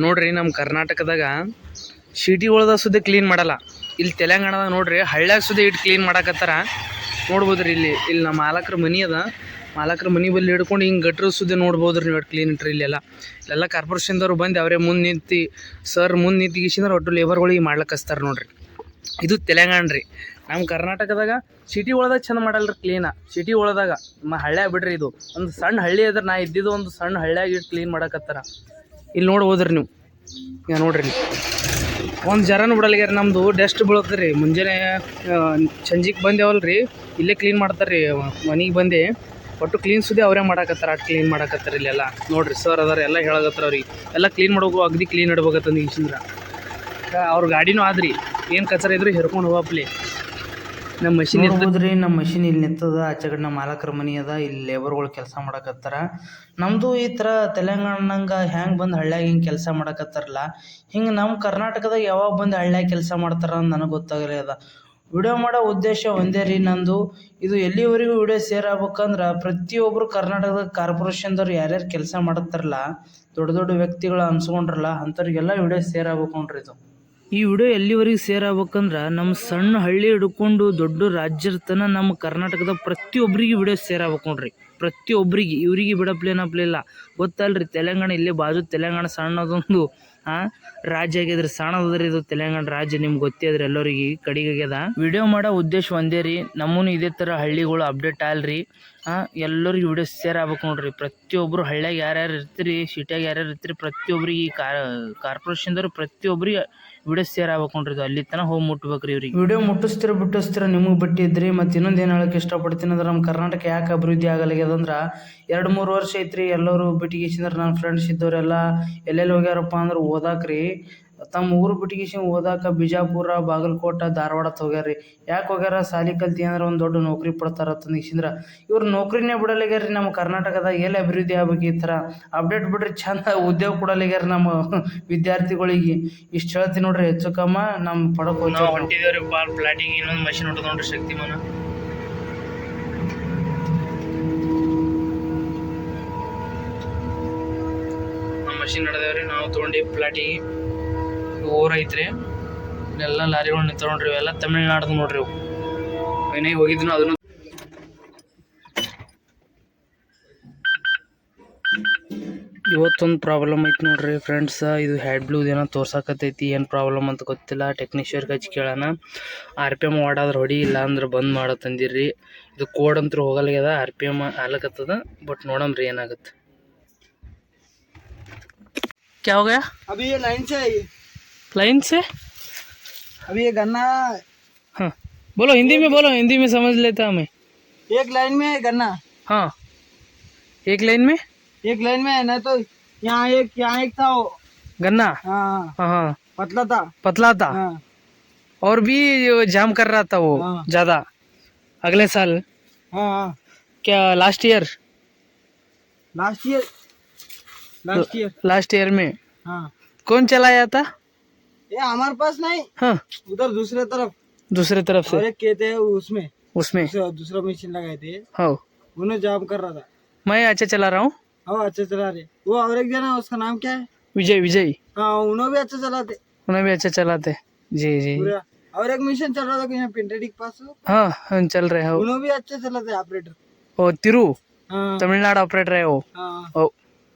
ನೋಡ್ರಿ ನಮ್ಮ ಕರ್ನಾಟಕದಾಗ ಸಿಟಿ ಒಳದಾಗ ಸುದ್ದಿ ಕ್ಲೀನ್ ಮಾಡಲ್ಲ. ಇಲ್ಲಿ ತೆಲಂಗಾಣದಾಗ ನೋಡ್ರಿ ಹಳ್ಳ್ಯಾಗ ಸುದ್ದಿ ಇಟ್ಟು ಕ್ಲೀನ್ ಮಾಡಕತ್ತಾರ. ನೋಡ್ಬೋದ್ರಿ ಇಲ್ಲಿ ನಮ್ಮ ಮಾಲಕ್ರ ಮನಿ ಅದ. ಮಾಲಕ್ರ ಮನಿ ಬಲ್ಲಿ ಹಿಡ್ಕೊಂಡು ಹಿಂಗೆ ಗಟ್ರ ಸುದ್ದಿ ನೋಡ್ಬೋದ್ರಿ ನೀವು ಕ್ಲೀನ್ ಇಟ್ರಿ. ಇಲ್ಲೆಲ್ಲ ಕಾರ್ಪೊರೇಷನ್ದವ್ರು ಬಂದು ಅವರೇ ಮುಂದೆ ನಿಂತು ಸರ್ ಮುಂದೆ ನಿಂತಿಗಿಸಿದ್ರೆ ಒಟ್ಟು ಲೇಬರ್ಗಳಿಗೆ ಮಾಡ್ಲಿಕ್ಕೆ ಹಚ್ತಾರೆ ನೋಡ್ರಿ. ಇದು ತೆಲಂಗಾಣ ರೀ. ನಮ್ಮ ಕರ್ನಾಟಕದಾಗ ಸಿಟಿ ಒಳದಾಗ ಚಂದ ಮಾಡಲ್ರಿ ಕ್ಲೀನ. ಸಿಟಿ ಒಳದಾಗ ಹಳ್ಳ್ಯಾಗ ಬಿಡ್ರಿ. ಇದು ಒಂದು ಸಣ್ಣ ಹಳ್ಳಿ ಅದ್ರ. ನಾ ಇದ್ದಿದ್ದು ಒಂದು ಸಣ್ಣ ಹಳ್ಳ್ಯಾಗ ಇಟ್ಟು ಕ್ಲೀನ್ ಮಾಡಕತ್ತಾರ. ಇಲ್ಲಿ ನೋಡ್ಬೋದ್ರಿ ನೀವು. ಈಗ ನೋಡ್ರಿ ಒಂದು ಜರನೂ ಬಿಡಲ್ಗ್ಯಾರ. ನಮ್ಮದು ಡಸ್ಟ್ ಬೀಳತ್ತೆ ರೀ. ಮುಂಜಾನೆ ಸಂಜೆಗೆ ಬಂದೇವಲ್ಲ ರೀ, ಇಲ್ಲೇ ಕ್ಲೀನ್ ಮಾಡ್ತಾರೆ ರೀ. ಮನೆಗೆ ಬಂದು ಒಟ್ಟು ಕ್ಲೀನ್ ಸುದ್ದಿ ಅವರೇ ಮಾಡಕತ್ತಾರ. ಅಷ್ಟು ಕ್ಲೀನ್ ಮಾಡಕತ್ತಾರ ಇಲ್ಲೆಲ್ಲ. ನೋಡ್ರಿ ಸರ್ ಅದಾರ ಎಲ್ಲ ಹೇಳಕತ್ತಾರ ಅವ್ರಿಗೆ ಎಲ್ಲ ಕ್ಲೀನ್ ಮಾಡ್ಬೇಕು, ಅಗದಿ ಕ್ಲೀನ್ ಇಡ್ಬೇಕಂತಂದು ಈಗಿಂದ್ರ ಅವ್ರ ಗಾಡಿನೂ ಆದ್ರಿ. ಏನು ಕಚರ ಇದ್ರು ಹೆರ್ಕೊಂಡು ಹೋಗಪ್ಲಿ. ನಮ್ಮ ಮಷಿನ್ ಇರ್ಬೋದ್ರಿ. ನಮ್ಮ ಮಷಿನ್ ಇಲ್ಲಿ ನಿಂತದ. ಆಚೆ ಕಡೆ ನಮ್ಮ ಮಾಲಕರ ಮನಿ ಅದ. ಇಲ್ಲಿ ಲೇಬರ್ಗಳು ಕೆಲಸ ಮಾಡಕತ್ತಾರ. ನಮ್ಮದು ಈ ಥರ ತೆಲಂಗಾಣಂಗೆ ಹ್ಯಾಂಗೆ ಬಂದು ಹಳ್ಳ್ಯಾಗ ಹಿಂಗೆ ಕೆಲಸ ಮಾಡಕತ್ತಾರಲ್ಲ, ಹಿಂಗೆ ನಮ್ಮ ಕರ್ನಾಟಕದಾಗ ಯಾವಾಗ ಬಂದು ಹಳ್ಳ್ಯಾಗ ಕೆಲಸ ಮಾಡ್ತಾರ ಅಂತ ನನಗೆ ಗೊತ್ತಾಗಲೇ ಅದ. ವಿಡಿಯೋ ಮಾಡೋ ಉದ್ದೇಶ ಒಂದೇ ರೀ ನಂದು. ಇದು ಎಲ್ಲಿವರೆಗೂ ವಿಡಿಯೋ ಶೇರ್ ಆಗ್ಬೇಕಂದ್ರೆ ಪ್ರತಿಯೊಬ್ಬರು ಕರ್ನಾಟಕದ ಕಾರ್ಪೊರೇಷನ್ದವ್ರು ಯಾರ್ಯಾರು ಕೆಲಸ ಮಾಡತ್ತಾರಲ್ಲ, ದೊಡ್ಡ ದೊಡ್ಡ ವ್ಯಕ್ತಿಗಳು ಅನ್ಸ್ಕೊಂಡ್ರಲ್ಲ, ಅಂಥವ್ರಿಗೆಲ್ಲ ವಿಡಿಯೋ ಶೇರ್ ಆಗ್ಬೇಕು ನೋಡ್ರಿ. ಇದು ಈ ವಿಡಿಯೋ ಎಲ್ಲಿವರೆಗೆ ಶೇರ್ ಆಗ್ಬೇಕಂದ್ರೆ ನಮ್ಮ ಸಣ್ಣ ಹಳ್ಳಿ ಹಿಡ್ಕೊಂಡು ದೊಡ್ಡ ರಾಜ್ಯದ ತನಕ ನಮ್ಮ ಕರ್ನಾಟಕದ ಪ್ರತಿಯೊಬ್ಬರಿಗೆ ವಿಡಿಯೋ ಶೇರ್ ಆಗ್ಬೇಕು ನೋಡ್ರಿ. ಪ್ರತಿಯೊಬ್ಬರಿಗೆ. ಇವರಿಗೆ ಬಿಡಪ್ಲೇನಪ್ಲಿಲ್ಲ. ಗೊತ್ತಲ್ರಿ ತೆಲಂಗಾಣ ಇಲ್ಲೇ ಬಾಜು ತೆಲಂಗಾಣ ಸಣ್ಣದೊಂದು ರಾಜ್ಯ ಆಗ್ಯದ್ರಿ. ಸಣ್ಣದ್ರಿ ಇದು ತೆಲಂಗಾಣ ರಾಜ್ಯ. ನಿಮ್ಗೆ ಗೊತ್ತೇ ಅದ್ರಿ ಎಲ್ಲರಿಗೆ ಕಡಿಗಾಗ್ಯದ. ವಿಡಿಯೋ ಮಾಡೋ ಉದ್ದೇಶ ಒಂದೇ ರೀ. ನಮ್ಮನ್ನು ಇದೇ ಥರ ಹಳ್ಳಿಗಳು ಅಪ್ಡೇಟ್ ಆಗಲ್ರಿ. ಎಲ್ಲರಿಗೂ ವಿಡಿಯೋ ಶೇರ್ ಆಗ್ಬೇಕು ನೋಡ್ರಿ. ಪ್ರತಿಯೊಬ್ಬರು ಹಳ್ಳ್ಯಾಗ ಯಾರ್ಯಾರು ಇರ್ತೀರಿ, ಸಿಟಿಯಾಗ ಯಾರ್ಯಾರು ಇರ್ತೀರಿ, ಪ್ರತಿಯೊಬ್ಬರಿಗೆ ಈ ಕಾರ್ಪೊರೇಷನ್ದವ್ರು ಪ್ರತಿಯೊಬ್ಬರಿಗೆ ವಿಡಿಯೋ ಶೇರ್ ಆಗ್ಬೇಕು ನೋಡ್ರಿ. ಇದು ಅಲ್ಲಿ ತನಕ ಹೋಗಿ ಮುಟ್ಬೇಕ್ರಿ ಇವ್ರಿಗೆ. ವಿಡಿಯೋ ಮುಟ್ಟಿಸ್ತೀರ ನಿಮಗೆ ಬಿಟ್ಟಿದ್ರಿ. ಮತ್ತು ಇನ್ನೊಂದು ಏನು ಹೇಳಕ್ಕೆ ಇಷ್ಟಪಡ್ತೀನಿ ಅಂದ್ರೆ, ನಮ್ಮ ಕರ್ನಾಟಕ ಯಾಕೆ ಅಭಿವೃದ್ಧಿ ಆಗಲಾಗ್ಯದಂದ್ರೆ 2-3 ವರ್ಷ ಐತ್ರಿ. ಎಲ್ಲರೂ ಬಿಟ್ಟಿಗೆಸಿಂದ್ರೆ ನನ್ನ ಫ್ರೆಂಡ್ಸ್ ಇದ್ದವರೆಲ್ಲ ಎಲ್ಲೆಲ್ಲಿ ಹೋಗ್ಯಾರಪ್ಪ ಅಂದ್ರೆ ಓದಾಕ್ರಿ. ತಮ್ಮ ಊರು ಬಿಟ್ಟಿಗೆಸಿ ಓದಾಕ ಬಿಜಾಪುರ, ಬಾಗಲಕೋಟೆ, ಧಾರವಾಡ ಹೋಗ್ಯಾರ್ರಿ. ಯಾಕೆ ಹೋಗ್ಯಾರ? ಸಾಲಿ ಕಲ್ತಿ ಅಂದ್ರೆ ಒಂದು ದೊಡ್ಡ ನೌಕರಿ ಪಡ್ತಾರ ತಂದಿಸಿಂದ್ರೆ ಇವ್ರು ನೌಕರಿನೇ ಬಿಡಲಾಗ್ಯಾರ್ರಿ. ನಮ್ಮ ಕರ್ನಾಟಕದಾಗ ಎಲ್ಲಿ ಅಭಿವೃದ್ಧಿ ಆಗ್ಬೇಕು? ಈ ಥರ ಅಪ್ಡೇಟ್ ಬಿಡ್ರಿ. ಚಂದ ಉದ್ಯೋಗ ಕೊಡಲಾಗ್ಯಾರ ನಮ್ಮ ವಿದ್ಯಾರ್ಥಿಗಳಿಗೆ. ಇಷ್ಟು ಹೇಳ್ತೀನಿ ನೋಡ್ರಿ. ಹೆಚ್ಚು ಕಮ್ಮ ನಮ್ಮ ಪಡಕ್ ಹೊಂಟಿದೇವ್ರಿ ಪ್ಲಾಟಿಂಗ್. ಇನ್ನೊಂದು ಮಷಿನ್ ಹೊಂಟದ ನೋಡ್ರಿ, ಶಕ್ತಿಮಾನ. ನಮ್ಮ ಮಷಿನ್ ನಡೆದೇವ್ರಿ. ನಾವು ತೊಗೊಂಡು ಪ್ಲಾಟಿಂಗ್ ಊರು ಐತ್ರಿ. ಇಲ್ಲೆಲ್ಲ ಲಾರಿಗಳು ನಿಂತಾವ ನೋಡ್ರಿ. ಇವೆಲ್ಲ ತಮಿಳ್ನಾಡ್ದು ನೋಡ್ರಿ. ಇವು ಏನಾಗಿ ಹೋಗಿದ್ನು ಅದನ್ನು. ಇವತ್ತೊಂದು ಪ್ರಾಬ್ಲಮ್ ಐತಿ ನೋಡ್ರಿ ಫ್ರೆಂಡ್ಸ್. ಇದು ಹ್ಯಾಡ್ ಬ್ಲೂದು ಏನೋ ತೋರ್ಸಾಕತ್ತೈತಿ. ಏನು ಪ್ರಾಬ್ಲಮ್ ಅಂತ ಗೊತ್ತಿಲ್ಲ. ಟೆಕ್ನಿಷಿಯರ್ಗೆ ಹಚ್ಚಿ ಕೇಳೋಣ. RPM ಓಡಾದ್ರೆ ಹೊಡಿ, ಇಲ್ಲ ಅಂದ್ರೆ ಬಂದ್ ಮಾಡೋ ತಂದಿರ್ರಿ. ಇದು ಕೋಡ್ ಅಂತೂ ಹೋಗಲ್ಗ್ಯದ. RPM ಆಗ್ಲಕತ್ತದ. ಬಟ್ ನೋಡಮ್ರಿ ಏನಾಗುತ್ತೆ. क्या हो गया? अभी ये लाइन से से अभी ये गन्ना। हाँ बोलो, हिंदी में बोलो, हिंदी में समझ लेता हमें. एक लाइन में गन्ना। हाँ एक लाइन में है ना, तो यहाँ एक था वो गन्ना. हाँ हाँ हाँ पतला था हाँ. और भी जाम कर रहा था वो ज्यादा अगले साल. हाँ क्या लास्ट ईयर में हाँ कौन चलाया था? ये हमारे पास नहीं। हाँ उधर दूसरे तरफ से. और एक खेत है उसमें दूसरा मशीन लगाए थे। हाँ उन्हें जाम कर रहा था। मैं अच्छा चला रहा हूँ. हाँ अच्छा चला रहे। वो और एक जना, उसका नाम क्या है? विजय. हाँ उन्हें भी अच्छा चलाते। जी और एक मिशन चल रहा था यहाँ पिंटडी के पास। हाँ चल रहे हो. उन्हें भी अच्छा चलाते ऑपरेटर। ओ तिरु. हाँ तमिलनाडु ऑपरेटर है वो. हाँ ओ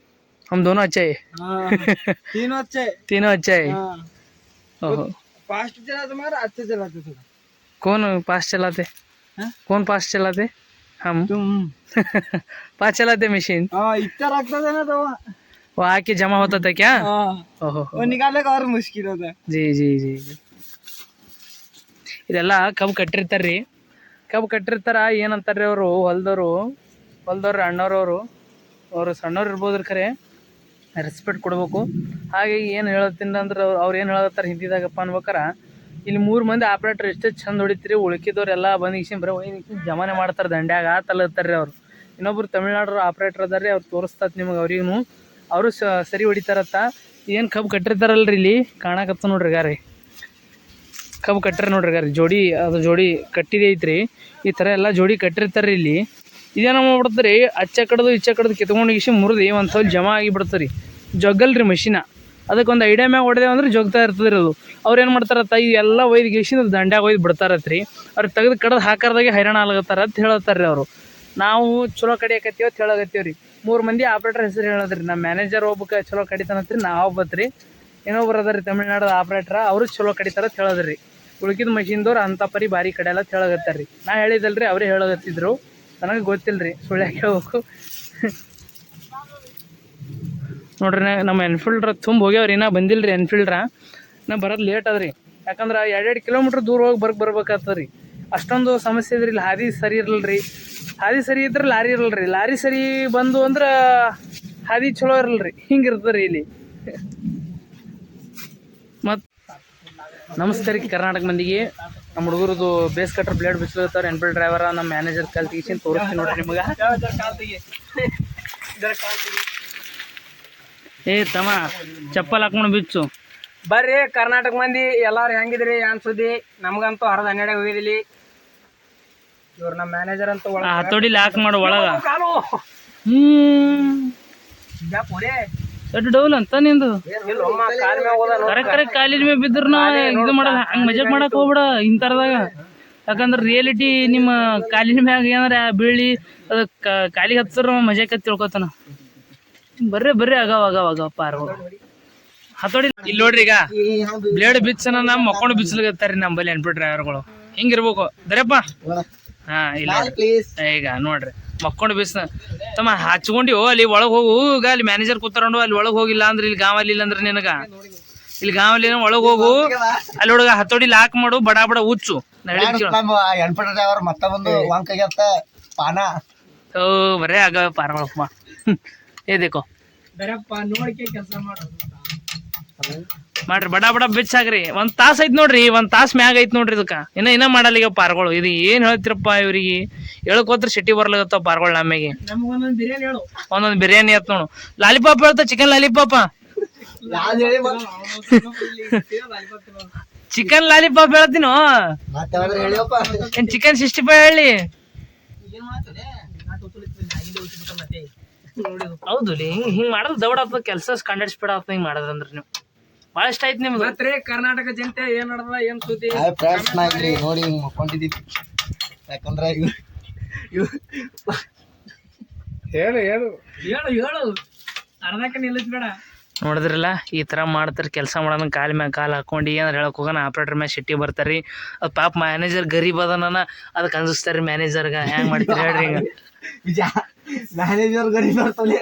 हम दोनों अच्छे है. हाँ तीनों अच्छे है. हाँ ओहो. फास्ट चला तुम्हारा, अच्छे चलाते थोड़ा। कौन फास्ट चलाते? हाँ? कौन फास्ट चलाते? हम. तुम फास्ट चलाते मशीन. हाँ इतना रखता था ना, तो वो आके जमा होता था क्या? हाँ ओहो. वो निकालने का और मुश्किल होता है. जी ಇದೆಲ್ಲ ಕಬ್ಬು ಕಟ್ಟಿರ್ತಾರ್ರಿ. ಕಬ್ಬು ಕಟ್ಟಿರ್ತಾರ. ಏನಂತಾರ್ರಿ ಅವರು ಹೊಲ್ದವ್ರು ಅಣ್ಣವ್ರವರು. ಅವರು ಸಣ್ಣವ್ರು ಇರ್ಬೋದ್ರಿ, ಖರೆ ರೆಸ್ಪೆಕ್ಟ್ ಕೊಡ್ಬೇಕು. ಹಾಗಾಗಿ ಏನು ಹೇಳತ್ತೀನಿ ಅಂದ್ರೆ, ಅವ್ರು ಏನು ಹೇಳತ್ತಾರ ಹಿಂದಿದಾಗಪ್ಪ ಅನ್ಬೇಕಾರ, ಇಲ್ಲಿ 3 ಮಂದಿ ಆಪ್ರೇಟರ್ ಎಷ್ಟೇ ಚಂದ ಹೊಡಿತೀರಿ, ಉಳ್ಕಿದವ್ರೆಲ್ಲ ಬಂದು ಬರೀ ಜಮಾನೆ ಮಾಡ್ತಾರೆ ದಂಡ್ಯಾಗ ತಲತ್ತಾರ್ರಿ ಅವ್ರು. ಇನ್ನೊಬ್ರು ತಮಿಳ್ನಾಡು ಆಪ್ರೇಟರ್ ಅದಾರ್ರಿ, ಅವ್ರು ತೋರಿಸ್ತತ್ ನಿಮಗೆ. ಅವ್ರಿಗೂ ಅವರು ಸರಿ ಹೊಡಿತಾರತ್ತ. ಏನು ಕಬ್ಬು ಕಟ್ಟಿರ್ತಾರಲ್ರಿ ಇಲ್ಲಿ ಕಾಣಕತ್ತ ನೋಡ್ರಿ. ಗಾರಿ ಕಬ್ಬು ಕಟ್ಟಿರ ನೋಡ್ರಿ. ಗಾರಿ ಜೋಡಿ ಕಟ್ಟಿದೆ ಐತ್ರಿ. ಈ ಥರ ಎಲ್ಲ ಜೋಡಿ ಕಟ್ಟಿರ್ತಾರ್ರಿ ಇಲ್ಲಿ. ಇದೇನ ಮಾಡ್ಬಿಡ್ತಾರೆ, ಅಚ್ಚ ಕಡ್ದು ಇಚ್ಚ ಕಡ್ದು ಕಿತ್ಕೊಂಡು ಮುರಿದು ಒಂದು ಸ್ವಲ್ಪ ಜಮಾ ಆಗಿಬಿಡ್ತಾರೆ. ಜಗ್ಗಲ್ರಿ ಮಷಿನ. ಅದಕ್ಕೆ ಒಂದು ಐಡಿಯಾ ಮ್ಯಾಗ ಹೊಡೆದೇವು ಅಂದ್ರೆ ಜೋಗ್ತಾ ಇರ್ತದ್ರಿ ಅದು. ಅವ್ರು ಏನು ಮಾಡ್ತಾರತ್ತ ಈ ಎಲ್ಲ ಒಯ್ದು ಗೇಸಿಂದ ದಂಡ್ಯಾಗ ಒಯ್ದು ಬಿಡ್ತಾರತ್ರಿ. ಅವ್ರು ತೆಗೆದು ಕಡ್ದು ಹಾಕಾರ್ದಾಗೆ ಹೈರಾಣ ಆಗ್ಲತ್ತಾರ ಅಂತ ಹೇಳತ್ತಾರ್ರಿ ಅವರು. ನಾವು ಚಲೋ ಕಡಿಯಕತ್ತೀವಿ ಅಂತ ಹೇಳಕತ್ತೀವಿ ರೀ. 3 ಮಂದಿ ಆಪ್ರೇಟರ್ ಹೆಸರು ಹೇಳದ್ರಿ. ನಮ್ಮ ಮ್ಯಾನೇಜರ್ ಒಬ್ಬಕ್ಕೆ ಚಲೋ ಕಡಿತಾನತ್ರಿ, ನಾವು ಒಬ್ಬತ್ರಿ, ಇನ್ನೊಬ್ರು ಅದಾರಿ ತಮಿಳ್ನಾಡು ಆಪ್ರೇಟ್ರ, ಅವರು ಚಲೋ ಕಡಿತಾರ ಅಂತ ಹೇಳದ್ರಿ. ಉಳ್ಕಿದ ಮಷಿನ್ದವ್ರು ಅಂಥ ಪರಿ ಭಾರಿ ಕಡೆಯಲ್ಲ ಅಂತ ಹೇಳಕತ್ತಾರ್ರಿ. ನಾ ಹೇಳಿದಲ್ರಿ, ಅವರೇ ಹೇಳಕತ್ತಿದ್ರು, ನನಗೆ ಗೊತ್ತಿಲ್ಲ ರೀ, ಸುಳ್ಳು ಯಾಕೆ ಹೇಳ್ಬೇಕು. ನೋಡ್ರಿ ನಮ್ಮ ಎನ್ಫೀಲ್ಡ್ರ ತುಂಬ ಹೋಗ್ಯಾವ್ರಿ, ನಾ ಬಂದಿಲ್ಲ ರೀ ಎನ್ಫೀಲ್ಡ್ರ. ನಾ ಬರೋದು ಲೇಟ್ ಅದ್ರಿ, ಯಾಕಂದ್ರೆ 2 ಕಿಲೋಮೀಟ್ರ್ ದೂರ ಹೋಗಿ ಬರ್ಬೇಕಾಗ್ತದೆ ರೀ. ಅಷ್ಟೊಂದು ಸಮಸ್ಯೆ ಇದ್ರಿ. ಇಲ್ಲಿ ಹಾದಿ ಸರಿ ಇರಲ್ಲ ರೀ. ಹಾದಿ ಸರಿ ಇದ್ರೆ ಲಾರಿ ಇರಲ್ಲ ರೀ. ಲಾರಿ ಸರಿ ಬಂದು ಅಂದ್ರೆ ಹಾದಿ ಚಲೋ ಇರಲ್ಲ ರೀ. ಹಿಂಗೆ ಇರ್ತದೆ ರೀ ಇಲ್ಲಿ. ಮತ್ತು ನಮಸ್ಕಾರ ರೀ ಕರ್ನಾಟಕ ಮಂದಿಗೆ. ನಮ್ಮ ಹುಡುಗರದು ಬೇಸ್ ಕಟ್ರ್ ಬ್ಲೇಡ್ ಬಿಚ್ಚಿರ್ತಾರೆ. ಎನ್ಫೀಲ್ಡ್ ಡ್ರೈವರ ನಮ್ಮ ಮ್ಯಾನೇಜರ್ ಕಾಲ್ ತೆಗಿಸಿಂದ ತೋರಿಸ್ತೀನಿ ನೋಡ್ರಿ ನಿಮಗೆ. ಏ ತಮ್ಮ ಚಪ್ಪಲ್ ಹಾಕೊಂಡು ಬಿಚ್ಚು. ಬರ್ರಿ ಕರ್ನಾಟಕ ಮಂದಿ ಎಲ್ಲಾರು ಹೆಂಗಿದ್ರಿ ಅನ್ಸುದ್ದಿ. ನಮ್ಗಂತೂ 12 ಹೋಗಿದಿಲ್ಲಿ. ಇವ್ರು ನಮ್ಮ ಮ್ಯಾನೇಜರ್ ಅಂತ ಹತ್ತೋಡಿಲಿ ಹಾಕ್ ಮಾಡು ಒಳಗ. ಡೌಲ್ ಅಂತ ನಿಂದು ಕರೆಕ್ಟ್ ಕಾಲಿನ ಮೇಲೆ ಬಿದ್ರು ಇದು ಮಾಡಲ್ಲ. ಹಂಗೆ ಮಜಾಕ್ ಮಾಡಕ್ ಹೋಗ್ಬಿಡ ಇಂಥರದಾಗ. ಯಾಕಂದ್ರೆ ರಿಯಾಲಿಟಿ ನಿಮ್ಮ ಕಾಲಿನ ಮ್ಯಾಗ ಏನಾರ ಬೀಳಿ ಅದು ಕಾಲಿಗೆ ಹತ್ತಿರ ಮಜಾಕ್ ತಿಳ್ಕೊತಾನ. ಬರ್ರಿ ಆಗವ ಪಾರ್ಗಳು ಹತ್ತೋಡಿ. ಇಲ್ಲಿ ನೋಡ್ರಿ, ಈಗ ಬ್ಲೇಡ್ ಬಿಚ್ಚನ ನಮ್ಮ ಮಕ್ಕೊಂಡು ಬಿಚ್ಚಲಿಗತ್ತಾರ ನಮ್ಮಲ್ಲಿ ಎನ್ಫೀಲ್ಡ್ ಡ್ರೈವರ್ಗಳು. ಹಿಂಗಿರ್ಬೇಕು ದರಪ್ಪ. ಹಾ ಇಲ್ಲ ಈಗ ನೋಡ್ರಿ ಮಕ್ಕೊಂಡು ಬಿಸ್ನ ತಮ್ಮ ಹಚ್ಕೊಂಡಿವು. ಅಲ್ಲಿ ಒಳಗೆ ಹೋಗು. ಈಗ ಅಲ್ಲಿ ಮ್ಯಾನೇಜರ್ ಕೂತಾರಂಡು ಅಲ್ಲಿ ಒಳಗೆ ಹೋಗಿಲ್ಲ ಅಂದ್ರೆ ಇಲ್ಲಿ ಗಾವಲ್ಲಿ ಇಲ್ಲ ಅಂದ್ರೆ ನಿನಗ ಇಲ್ಲಿ ಗಾವಲ್ಲಿ ಒಳಗೆ ಹೋಗು. ಅಲ್ಲಿ ಹುಡುಗ ಹತ್ತೋಡಿ ಲಾಕ್ ಮಾಡು, ಬಡ ಹುಚ್ಚು. ಓ ಬರೇ ಆಗ ಪಾರ್ಗಳಪ್ಪ. ಏದೇಕೋ ಮಾಡ್ರಿ ಬಡ ಬಿಚ್ಚಾಗ್ರಿ. 1 ತಾಸು ಐತ್ ನೋಡ್ರಿ, 1 ತಾಸು ಮ್ಯಾಗ ಐತ್ ನೋಡ್ರಿ. ಇದಕ್ಕ ಇನ್ನ ಮಾಡಲ್ಲ ಈಗ ಪಾರ್ಗಳು. ಇದು ಏನ್ ಹೇಳ್ತಿರಪ್ಪ ಇವ್ರಿಗೆ. ಹೇಳಕೋತ್ರ ಸಿಟಿ ಬರ್ಲಾಗತ್ತಾವ ಪಾರ್ಗಳು. ನಮಗೆ ಒಂದೊಂದು ಬಿರಿಯಾನಿ ಆತ್ ನೋಡು. ಲಾಲಿಪಾಪ್ ಹೇಳ್ತಾ, ಚಿಕನ್ ಲಾಲಿಪಾಪ. ಚಿಕನ್ ಲಾಲಿಪಾಪ್ ಹೇಳ್ತೀನೋ ಏನ್ ಚಿಕನ್ 65 ಹೇಳಿ. ಹೌದು ಹಿಂಗ್ ಮಾಡೋದು ದೌಡ್ ಆಗ್ತದ. ಕೆಲಸ ಕಂಡಕ್ಟ್ ಸ್ಪೀಡ್ ಆಗ್ತದ ಹಿಂಗ್ ಮಾಡೋದಂದ್ರ. ನೀವು ಭಾಳ ಇಷ್ಟ ಆಯ್ತು ನಿಮ್ದು. ಮತ್ತೆ ಕರ್ನಾಟಕ ಜನತೆ ಏನ್ ನಡೆದ ಏನ್ ಸುದ್ದಿ ನೋಡಿ ಹಿಂಗ್ ಮಕ್ಕೊಂಡಿದ್ದೀವಿ. ಯಾಕಂದ್ರ ಹೇಳು ಅರ್ಧಕ್ಕೆ ನಿಲ್ಲಿಸ್ಬೇಡ. ನೋಡಿದ್ರಲ್ಲ ಈ ಥರ ಮಾಡ್ತಾರೆ. ಕೆಲಸ ಮಾಡೋಣ ಕಾಲ ಮ್ಯಾಗ ಕಾಲು ಹಾಕೊಂಡು ಏನಾರು ಹೇಳಕ್ ಹೋಗೋಣ ಆಪ್ರೇಟರ್ ಮ್ಯಾಗ ಸಿಟ್ಟಿ ಬರ್ತಾರೆ. ಅದು ಪಾಪ ಮ್ಯಾನೇಜರ್ ಗರೀಬ್ ಅದನ ಅದಕ್ಕೆ ಅನ್ಸಿಸ್ತಾರೆ ಮ್ಯಾನೇಜರ್ಗೆ. ಹೆಂಗೆ ಮಾಡ್ತೀರಿ ಹೇಳ್ರಿ ಹಿಂಗೆ. ಮ್ಯಾನೇಜರ್ ಗರೀಬ್ ಬರ್ತಾನೆ.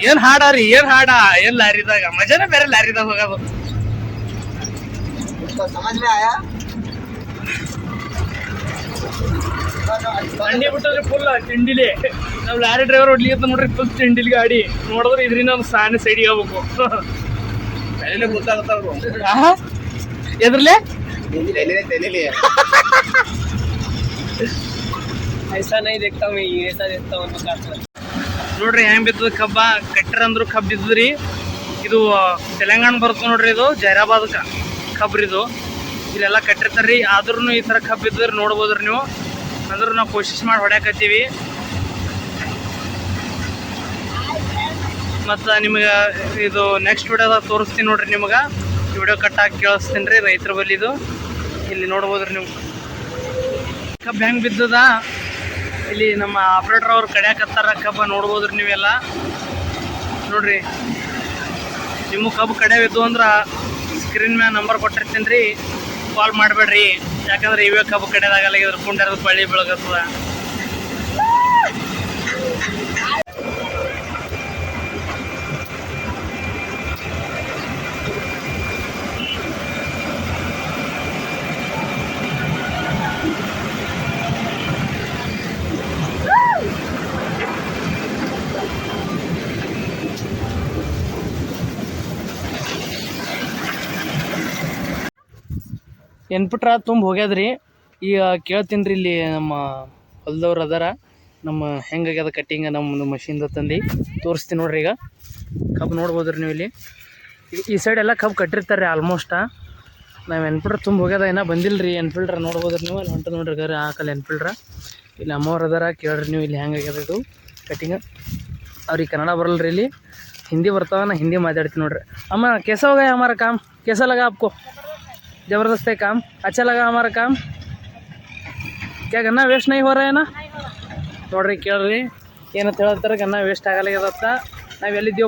ಏನ್ ಹಾಡಾರಿ ಏನ್ ಲಾರಿದಾಗ ಮಜಾನೇ ಬೇರೆ. ಲಾರಿದಾಗ ಹೋಗೋದು ತಿಂಡಿ ಬಿಟ್ಟದ್ರಿ ಫುಲ್ ತಿಂಡಿಲಿ. ನಾವು ಲಾರಿ ಡ್ರೈವರ್ ಹೊಡ್ಲಿಕ್ಕೆ ನೋಡ್ರಿ ಫುಲ್ ತಿಂಡಿಲಿ ಗಾಡಿ ನೋಡಿದ್ರೆ ಇದ್ರಿಂದ ಒಂದು ಸಾನೆ ಸೈಡಿಗೆ ಹೋಗ್ಬೇಕು. ಎದ್ರಲ್ಲೇ ನೋಡ್ರಿ ಹೆಂಗ್ ಬಿತ್ತದ ಕಬ್ಬ. ಕಟ್ಟರ್ ಅಂದ್ರು ಕಬ್ಬ ಬಿದ್ದದ್ರಿ. ಇದು ತೆಲಂಗಾಣ ಬರ್ತದ ನೋಡ್ರಿ. ಇದು ಜೈರಾಬಾದ್ ಕಬ್ರಿದು. ಇಲ್ಲೆಲ್ಲ ಕಟ್ಟಿರ್ತಾರ್ರಿ. ಆದ್ರೂ ಈ ಥರ ಕಬ್ಬು ಬಿದ್ದರೆ ನೋಡ್ಬೋದ್ರಿ ನೀವು. ಅಂದ್ರೂ ನಾವು ಕೋಶಿಶ್ ಮಾಡಿ ಹೊಡ್ಯಾಕತ್ತೀವಿ. ಮತ್ತು ನಿಮಗೆ ಇದು ನೆಕ್ಸ್ಟ್ ವಿಡಿಯೋದಾಗ ತೋರಿಸ್ತೀನಿ ನೋಡ್ರಿ. ನಿಮಗೆ ಈ ವಿಡಿಯೋ ಕಟ್ಟಾಗಿ ಕೇಳಿಸ್ತೀನಿ ರೀ ರೈತರ ಬಲ್ಲಿದು. ಇಲ್ಲಿ ನೋಡ್ಬೋದ್ರಿ ನೀವು ಕಬ್ಬು ಹೆಂಗೆ ಬಿದ್ದದ. ಇಲ್ಲಿ ನಮ್ಮ ಆಪ್ರೇಟರ್ ಅವ್ರು ಕಡ್ಯಾಕತ್ತಾರ ಕಬ್ಬ ನೋಡ್ಬೋದ್ರಿ ನೀವೆಲ್ಲ. ನೋಡ್ರಿ ನಿಮ್ಮ ಕಬ್ಬು ಕಡ್ಯಾವಿದ್ದು ಅಂದ್ರೆ ಸ್ಕ್ರೀನ್ ಮ್ಯಾಗ ನಂಬರ್ ಕೊಟ್ಟಿರ್ತೀನಿ ರೀ, ಕಾಲ್ ಮಾಡಬೇಡ್ರಿ. ಯಾಕಂದ್ರೆ ಇವೇ ಕಬ್ಬು ಕಡ್ಯೋದಾಗಲ್ಲ, ಇದ್ರ ಕುಂಡ್ಯಾರದ ಬಳ್ಳಿ ಬೆಳಗತ್ತದ. ಎನ್ಪಿಟ್ರ ತುಂಬ ಹೋಗ್ಯದ್ರಿ. ಈಗ ಕೇಳ್ತೀನಿ ರೀ, ಇಲ್ಲಿ ನಮ್ಮ ಹೊಲದವ್ರು ಅದಾರ. ನಮ್ಮ ಹೆಂಗಾಗ್ಯದ ಕಟ್ಟಿಂಗ ನಮ್ಮ ಮಷಿನ್ದ ತಂದು ತೋರಿಸ್ತೀನಿ ನೋಡ್ರಿ. ಈಗ ಕಬ್ಬು ನೋಡ್ಬೋದ್ರಿ ನೀವು. ಇಲ್ಲಿ ಈ ಸೈಡ್ ಎಲ್ಲ ಕಬ್ಬು ಕಟ್ಟಿರ್ತಾರೆ ಆಲ್ಮೋಸ್ಟ್. ನಾವು ಎನ್ಫಿಲ್ಟ್ರ್ ತುಂಬ ಹೋಗ್ಯದ ಇನ್ನೂ ಬಂದಿಲ್ಲ ರೀ. ಎನ್ಫಿಲ್ಟ್ರ್ ನೋಡ್ಬೋದ್ರಿ ನೀವು, ಅಲ್ಲಿ ಹೊಂಟು ನೋಡ್ರಿ ಗರ್ ಹಾಕಲ್ಲ ಎನ್ಫಿಲ್ಟ್ರ. ಇಲ್ಲಿ ಅಮ್ಮವ್ರು ಅದಾರ, ಕೇಳ್ರಿ ನೀವು ಇಲ್ಲಿ ಹೆಂಗಾಗ್ಯದ ಇದು ಕಟಿಂಗ್. ಅವ್ರಿಗೆ ಕನ್ನಡ ಬರಲ್ಲ ರೀ, ಇಲ್ಲಿ ಹಿಂದಿ ಬರ್ತಾವ, ನಾ ಹಿಂದಿ ಮಾತಾಡ್ತೀನಿ ನೋಡ್ರಿ. ಅಮ್ಮ कैसा हो गया हमारा काम, कैसा लगा आपको? ज़बरदस्त है काम, अच्छा लगा हमारा काम, क्या गन्ना ವೇಸ್ಟ್ नहीं हो रहा है ना? ನೋಡ್ರಿ ಕೇಳ್ರಿ ಏನಂತ ಹೇಳ್ತಾರೆ, ಗನ್ನ ವೇಸ್ಟ್ ಆಗಲ್ಲ. ನಾವು ಎಲ್ಲಿದ್ದೀವಿ